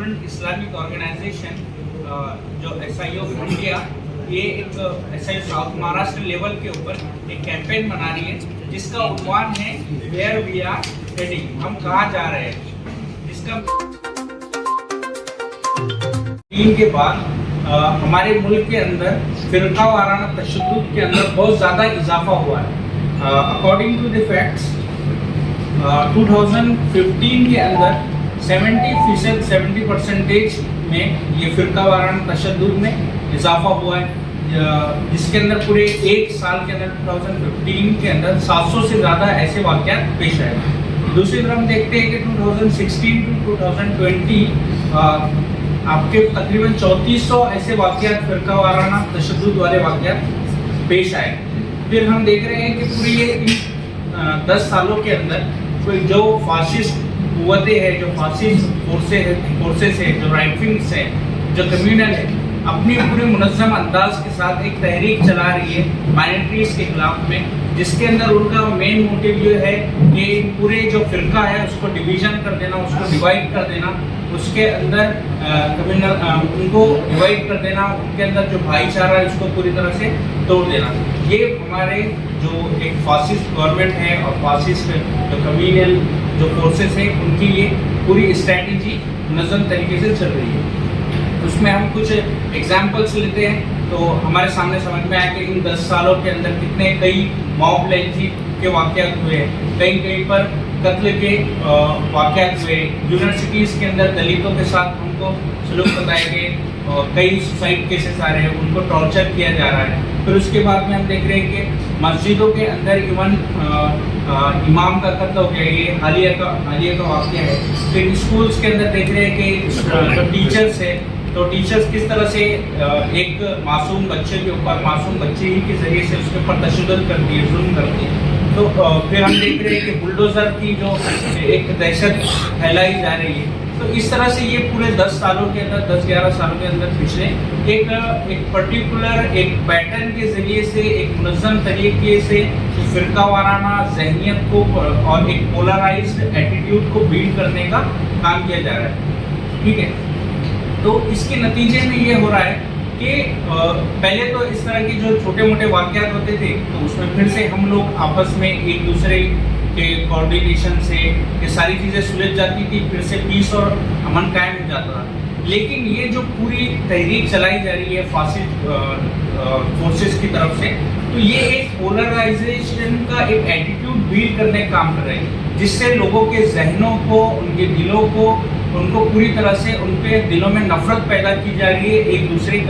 Vibrant Islamic organisation जो SIO of India, ये एक SIO साउथ महाराष्ट्र लेवल के ऊपर एक कैंपेन बना रही है जिसका उन्वान है वेयर वी आर हेडिंग, हम कहाँ जा रहे हैं। जिसका चीन के बाद हमारे मुल्क के अंदर फिरका वाराना तशद्दुद के अंदर बहुत ज़्यादा इजाफा हुआ है। अकॉर्डिंग टू द फैक्ट्स 2015 के अंदर 70% में ये फिरका वाराना तशद्दुद में इजाफा हुआ है, जिसके अंदर पूरे एक साल के अंदर 2015 के अंदर 700 से ज़्यादा ऐसे वाक़यात पेश आए। दूसरी तरफ हम देखते हैं कि 2016 टू 2020 आपके तकरीबन 3400 ऐसे वाक़यात फिरका वाराना तशद्दुद वाले वाक़यात पेश आए। फिर हम देख रहे हैं कि पूरी ये 10 सालों के अंदर कोई जो फासिस्ट कुव्वतें हैं, जो फासिस्ट फोर्सेस है, जो राइट विंग्स है, जो कम्युनल है, अपनी पूरे मुनज़्ज़म अंदाज के साथ एक तहरीक चला रही है माइनॉरिटीज़ के खिलाफ में, जिसके अंदर उनका मेन मोटिव ये है कि पूरे जो फिरका है उसको डिवीज़न कर देना, उसको डिवाइड कर देना, उसके अंदर कम्युनल उनको डिवाइड कर देना, उनके अंदर जो भाईचारा है उसको पूरी तरह से तोड़ देना। ये हमारे जो एक फासिस्ट गवर्नमेंट है और फासिस्ट जो कम्युनल जो फोर्सेस हैं उनकी ये पूरी स्ट्रैटेजी मुनज़्ज़म तरीके से चल रही है। उसमें हम कुछ एग्जाम्पल्स लेते हैं तो हमारे सामने समझ में आया कि इन 10 सालों के अंदर कितने कई मॉब लिंचिंग के वाक़यात हुए, कहीं पर कत्ल के वाक़यात हुए, यूनिवर्सिटीज़ के अंदर दलितों के साथ हमको सलूक बताए गए, कई सुसाइड केसेस आ रहे हैं, उनको टॉर्चर किया जा रहा है। फिर उसके बाद में हम देख रहे हैं कि मस्जिदों के अंदर इवन इमाम का कत्ल हो गया, ये हालिया का वाक़या है। फिर स्कूल्स के अंदर देख रहे हैं कि जो टीचर्स है तो टीचर्स किस तरह से एक मासूम बच्चे के ऊपर, मासूम बच्चे ही के ज़रिए से उसके ऊपर तशद्दुद करती है, जुल्म करती है। तो फिर हम देख रहे हैं कि बुलडोज़र की जो एक दहशत फैलाई जा रही है। तो इस तरह से ये पूरे 10 सालों के अंदर, 10-11 सालों के अंदर पिछले एक पर्टिकुलर एक पैटर्न के ज़रिए से, एक मुनज़्ज़म तरीके से फिरका वाराना ज़हनियत को और एक पोलराइज्ड एटीट्यूड को बिल्ड करने का काम किया जा रहा है। ठीक है, तो इसके नतीजे में ये हो रहा है कि पहले तो इस तरह के जो छोटे मोटे वाक़यात होते थे तो उसमें फिर से हम लोग आपस में एक दूसरे के कोऑर्डिनेशन से ये सारी चीज़ें सुलझ जाती थी, फिर से पीस और अमन कायम हो जाता था। लेकिन ये जो पूरी तहरीक चलाई जा रही है फासिस्ट फोर्सेस की तरफ से, तो ये एक पोलराइजेशन का एक एटीट्यूड बिल्ड करने का काम कर रही है, जिससे लोगों के जहनों को, उनके दिलों को, उनको पूरी तरह से उनके दिलों में नफरत पैदा की जा रही है एक दूसरे की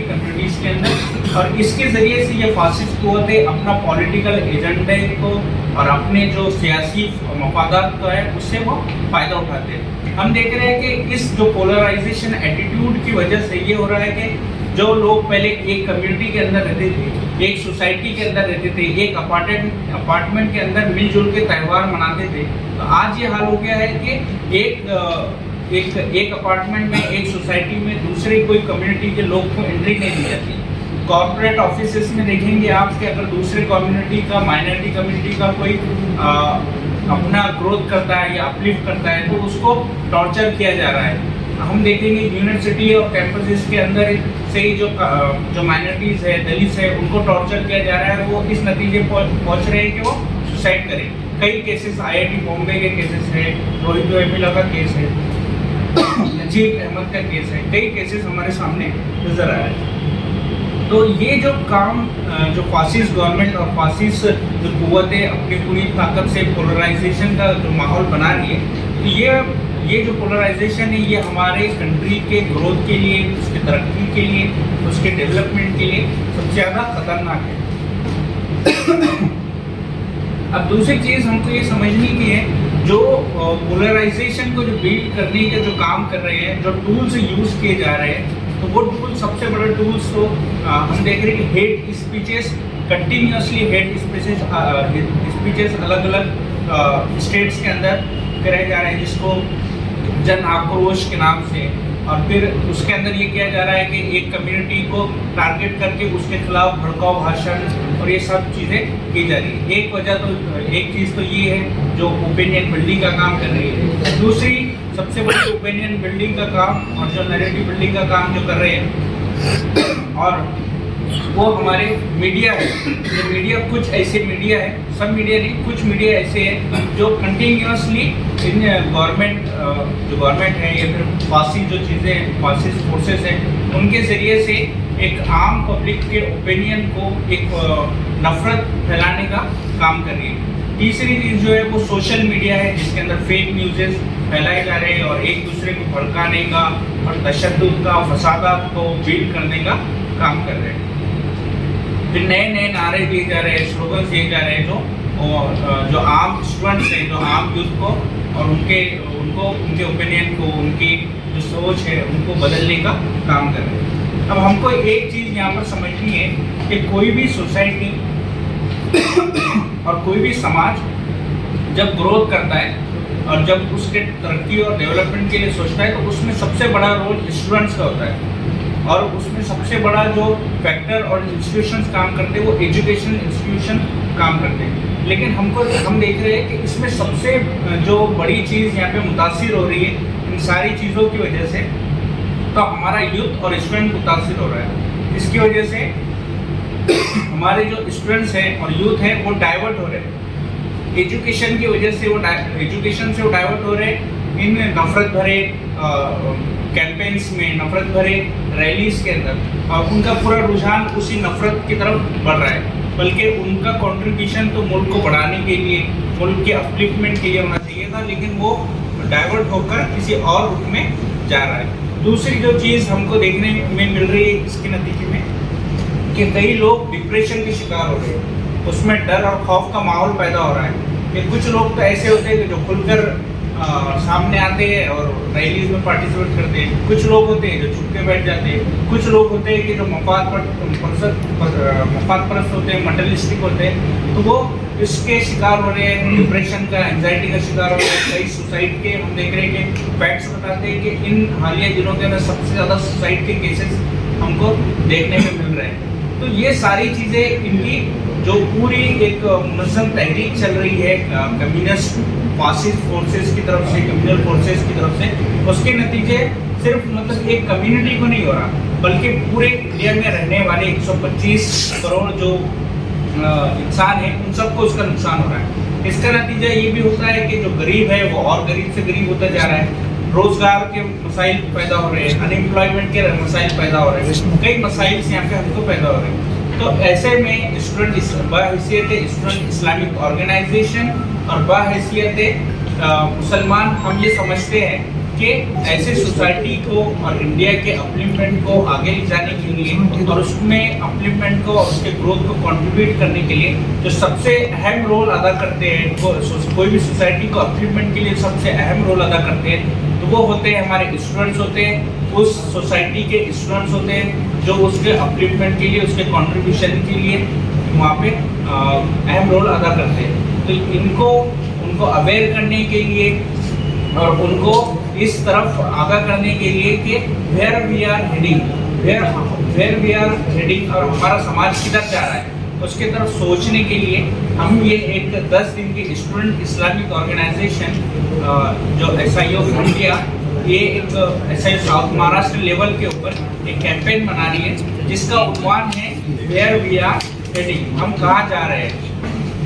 कम्युनिटीज़ के अंदर। और इसके ज़रिए से ये फासिस्ट कुव्वतें अपना पॉलिटिकल एजेंडे को और अपने जो सियासी मफादात का है उससे वो फ़ायदा उठाते हैं। हम देख रहे हैं कि इस जो पोलराइजेशन एटीट्यूड की वजह से ये हो रहा है कि जो लोग पहले एक कम्युनिटी के अंदर रहते थे, एक सोसाइटी के अंदर रहते थे, एक अपार्टमेंट के अंदर मिलजुल के त्यौहार मनाते थे, तो आज ये हाल हो गया है कि एक अपार्टमेंट में, एक सोसाइटी में दूसरी कोई कम्युनिटी के लोग को एंट्री नहीं दी जाती। कॉर्पोरेट ऑफिसेस में देखेंगे आप कि अगर दूसरे कम्युनिटी का, माइनॉरिटी कम्युनिटी का कोई अपना ग्रोथ करता है या अपलिफ्ट करता है तो उसको टॉर्चर किया जा रहा है। हम देखेंगे यूनिवर्सिटी और कैंपसेस के अंदर से ही जो माइनॉरिटीज़ है, दलित है, उनको टॉर्चर किया जा रहा है। वो इस नतीजे पहुंच रहे हैं कि वो सुसाइड करें। कई केसेस IIT बॉम्बे के केसेस है, रोहित वेमुला का केस है, नजीब अहमद का केस है, कई केसेस हमारे सामने नजर आया है। तो ये जो काम जो फासिस्ट गवर्नमेंट और फासिस्ट जो कुव्वतें अपनी पूरी ताकत से पोलराइजेशन का जो माहौल बना रही है, तो ये जो पोलराइजेशन है ये हमारे कंट्री के ग्रोथ के लिए, उसकी तरक्की के लिए, उसके डेवलपमेंट के लिए सबसे ज़्यादा खतरनाक है। अब दूसरी चीज़ हमको ये समझनी की है, जो पोलराइजेशन को जो बिल्ड करने के जो काम कर रहे हैं, जो टूल्स यूज़ किए जा रहे हैं, तो वो टूल सबसे बड़ा टूल्स तो हम देख रहे हैं कि hate speeches, continuously hate speeches अलग अलग स्टेट्स के अंदर करे जा रहे हैं, जिसको जन आक्रोश के नाम से। और फिर उसके अंदर ये किया जा रहा है कि एक कम्युनिटी को टारगेट करके उसके खिलाफ भड़काऊ भाषण और ये सब चीज़ें की जा रही है। एक चीज़ तो ये है जो ओपिनियन बिल्डिंग का काम कर रही है। दूसरी सबसे बड़ी ओपिनियन बिल्डिंग का काम और जो नैरेटिव बिल्डिंग का काम जो कर रहे हैं, और वो हमारे मीडिया है। ये मीडिया कुछ ऐसे मीडिया है, सब मीडिया नहीं, कुछ मीडिया ऐसे हैं जो कंटिन्यूसली इन गवर्नमेंट है या फिर फासिस्ट जो चीज़ें फासिस्ट फोर्सेस हैं उनके ज़रिए से एक आम पब्लिक के ओपिनियन को एक नफरत फैलाने का काम कर रही है। तीसरी चीज़ जो है वो सोशल मीडिया है, जिसके अंदर फेक न्यूज़ेस फैलाए जा रहे हैं और एक दूसरे को भड़काने का और तशद्दुद का, फसादात को बिल्ड करने का काम कर रहे हैं। फिर नए नए नारे दिए जा रहे हैं, स्लोगन दिए जा रहे हैं जो आम स्टूडेंट्स हैं, जो आम यूथ को और उनके ओपिनियन को, उनकी जो सोच है उनको बदलने का काम कर रहे हैं। अब हमको एक चीज़ यहाँ पर समझनी है कि कोई भी सोसाइटी और कोई भी समाज जब ग्रोथ करता है और जब उसके तरक्की और डेवलपमेंट के लिए सोचता है तो उसमें सबसे बड़ा रोल स्टूडेंट्स का होता है, और उसमें सबसे बड़ा जो फैक्टर और इंस्टीट्यूशंस काम करते हैं वो एजुकेशन इंस्टीट्यूशन काम करते हैं। लेकिन हम देख रहे हैं कि इसमें सबसे जो बड़ी चीज़ यहाँ पे मुतासिर हो रही है इन सारी चीज़ों की वजह से, तो हमारा यूथ और स्टूडेंट मुतासिर हो रहा है। इसकी वजह से हमारे जो स्टूडेंट्स हैं और यूथ हैं वो डाइवर्ट हो रहे हैं एजुकेशन की वजह से, एजुकेशन से वो डाइवर्ट हो रहे हैं इन नफरत भरे कैंपेन्स में, नफरत भरे रैलीज के अंदर, और उनका पूरा रुझान उसी नफरत की तरफ बढ़ रहा है। बल्कि उनका कंट्रीब्यूशन तो मुल्क को बढ़ाने के लिए, मुल्क के अपलिफ्टमेंट के लिए होना चाहिए था, लेकिन वो डाइवर्ट होकर किसी और रूप में जा रहा है। दूसरी जो चीज़ हमको देखने में मिल रही है इसके नतीजे में कि कई लोग डिप्रेशन के शिकार हो रहे हैं, उसमें डर और खौफ का माहौल पैदा हो रहा है। कि कुछ लोग तो ऐसे होते हैं कि जो खुलकर सामने आते हैं और रैलीज में पार्टिसिपेट करते हैं, कुछ लोग होते हैं जो चुप के बैठ जाते हैं, कुछ लोग होते हैं कि जो मफाद परस्त होते हैं, मटेरियलिस्टिक होते हैं, तो वो इसके शिकार हो रहे हैं, डिप्रेशन का, एंजाइटी का शिकार हो रहे हैं। कई सुसाइड के हम देख रहे हैं कि फैक्ट्स बताते हैं कि इन हालिया दिनों के अंदर सबसे ज़्यादा सुसाइड के केसेस हमको देखने में मिल रहे हैं। तो ये सारी चीज़ें इनकी जो पूरी एक मुनज़्ज़म तहरीक चल रही है कम्युनिस्ट फासिस्ट फोर्सेस की तरफ से, कम्युनल फोर्सेस की तरफ से, उसके नतीजे सिर्फ मतलब एक कम्युनिटी को नहीं हो रहा, बल्कि पूरे इंडिया में रहने वाले 125 करोड़ जो इंसान हैं उन सबको उसका नुकसान हो रहा है। इसका नतीजा ये भी होता है कि जो गरीब है वो और गरीब से गरीब होता जा रहा है, रोजगार के मसाइल पैदा हो रहे हैं, अनएम्प्लॉयमेंट के मसाइल पैदा हो रहे हैं, कई मसाइल यहाँ पे हमको पैदा हो रहे हैं। तो ऐसे में स्टूडेंट बहैसियत स्टूडेंट इस्लामिक ऑर्गेनाइजेशन और बहैसियत मुसलमान हम ये समझते हैं कि ऐसे सोसाइटी को और इंडिया के अपलिफ्टमेंट को आगे ले जाने के लिए और उसमें अपलिफ्टमेंट को और उसके ग्रोथ को कंट्रीब्यूट करने के लिए जो सबसे अहम रोल अदा करते हैं, कोई भी सोसाइटी को अपलिफ्टमेंट के लिए सबसे अहम रोल अदा करते हैं, तो वो होते हैं हमारे स्टूडेंट्स होते हैं, उस सोसाइटी के स्टूडेंट्स होते हैं जो उसके अपलिफ्टमेंट के लिए, उसके कंट्रीब्यूशन के लिए वहाँ पे अहम रोल अदा करते हैं। तो उनको अवेयर करने के लिए और उनको इस तरफ आगाह करने के लिए कि वेयर वी आर हेडिंग और हमारा समाज किधर जा रहा है, उसके तरफ सोचने के लिए हम ये एक 10 दिन की स्टूडेंट इस्लामिक ऑर्गेनाइजेशन जो SI ऑफ इंडिया, ये एक SI साउथ महाराष्ट्र लेवल के ऊपर एक कैंपेन बना रही है जिसका उन्वान है वेयर वी आर हेडिंग, हम कहाँ जा रहे हैं।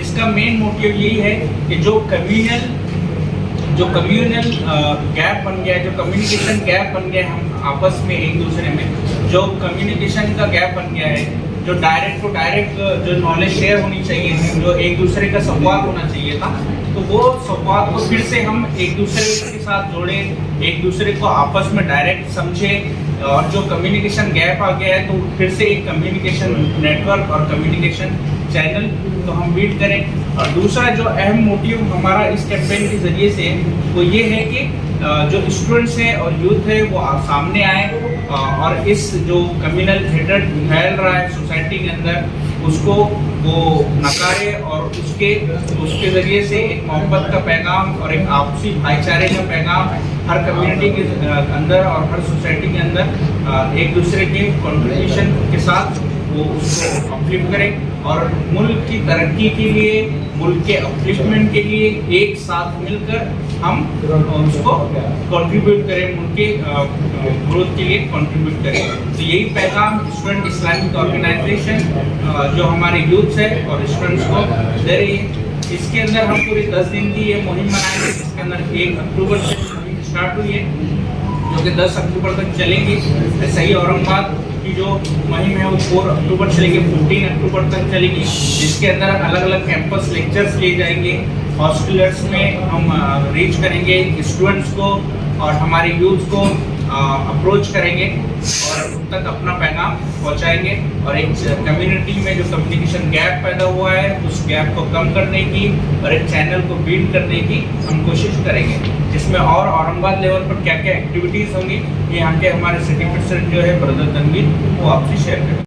इसका मेन मोटिव यही है कि जो कम्युनल गैप बन गया है, जो कम्युनिकेशन गैप बन गया है हम आपस में एक दूसरे में, जो कम्युनिकेशन का गैप बन गया है, जो डायरेक्ट टू डायरेक्ट जो नॉलेज शेयर होनी चाहिए थी, जो एक दूसरे का संवाद होना चाहिए था, तो वो संवाद को फिर से हम एक दूसरे के साथ जोड़ें, एक दूसरे को आपस में डायरेक्ट समझें, और जो कम्युनिकेशन गैप आ गया है तो फिर से एक कम्युनिकेशन नेटवर्क और कम्युनिकेशन चैनल तो हम बिल्ड करें। और दूसरा जो अहम मोटिव हमारा इस कैंपेन के ज़रिए से वो ये है कि जो स्टूडेंट्स हैं और यूथ है वो सामने आए और इस जो कम्युनल हेट्रेड फैल रहा है सोसाइटी के अंदर उसको वो नकारे और उसके ज़रिए से एक मोहब्बत का पैगाम और एक आपसी भाईचारे का पैगाम हर कम्युनिटी के अंदर और हर सोसाइटी के अंदर एक दूसरे के कंट्रीब्यूशन के साथ वो उसको अपलिफ्ट करें और मुल्क की तरक्की के लिए, मुल्क के अपलिफ्टमेंट के लिए एक साथ मिलकर हम उसको कंट्रीब्यूट करें, उनके ग्रोथ के लिए कंट्रीब्यूट करें। तो यही पैगाम स्टूडेंट इस्लामिक ऑर्गेनाइजेशन जो हमारे यूथ है और स्टूडेंट्स को दे रही है। इसके अंदर हम पूरी 10 दिन की ये मुहिम मनाएंगे, जिसके अंदर 1 अक्टूबर से मुहिम स्टार्ट हुई है जो कि 10 अक्टूबर तक चलेंगी। ऐसा ही औरंगाबाद की जो मुहिम है वो 4 अक्टूबर से लेकर 15 अक्टूबर तक चलेगी, जिसके अंदर अलग अलग कैंपस लेक्चर्स लिए जाएंगे। हॉस्टलर्स में हम रीच करेंगे स्टूडेंट्स को और हमारे यूथ को अप्रोच करेंगे और उन तक अपना पैगाम पहुंचाएंगे। और एक कम्युनिटी में जो कम्युनिकेशन गैप पैदा हुआ है उस गैप को कम करने की और एक चैनल को बिल्ड करने की हम कोशिश करेंगे, जिसमें और औरंगाबाद लेवल पर क्या क्या एक्टिविटीज़ होंगी ये यहाँ के हमारे सिटी प्रेसिडेंट जो है ब्रदर तनवीर वो आपसे शेयर करेंगे।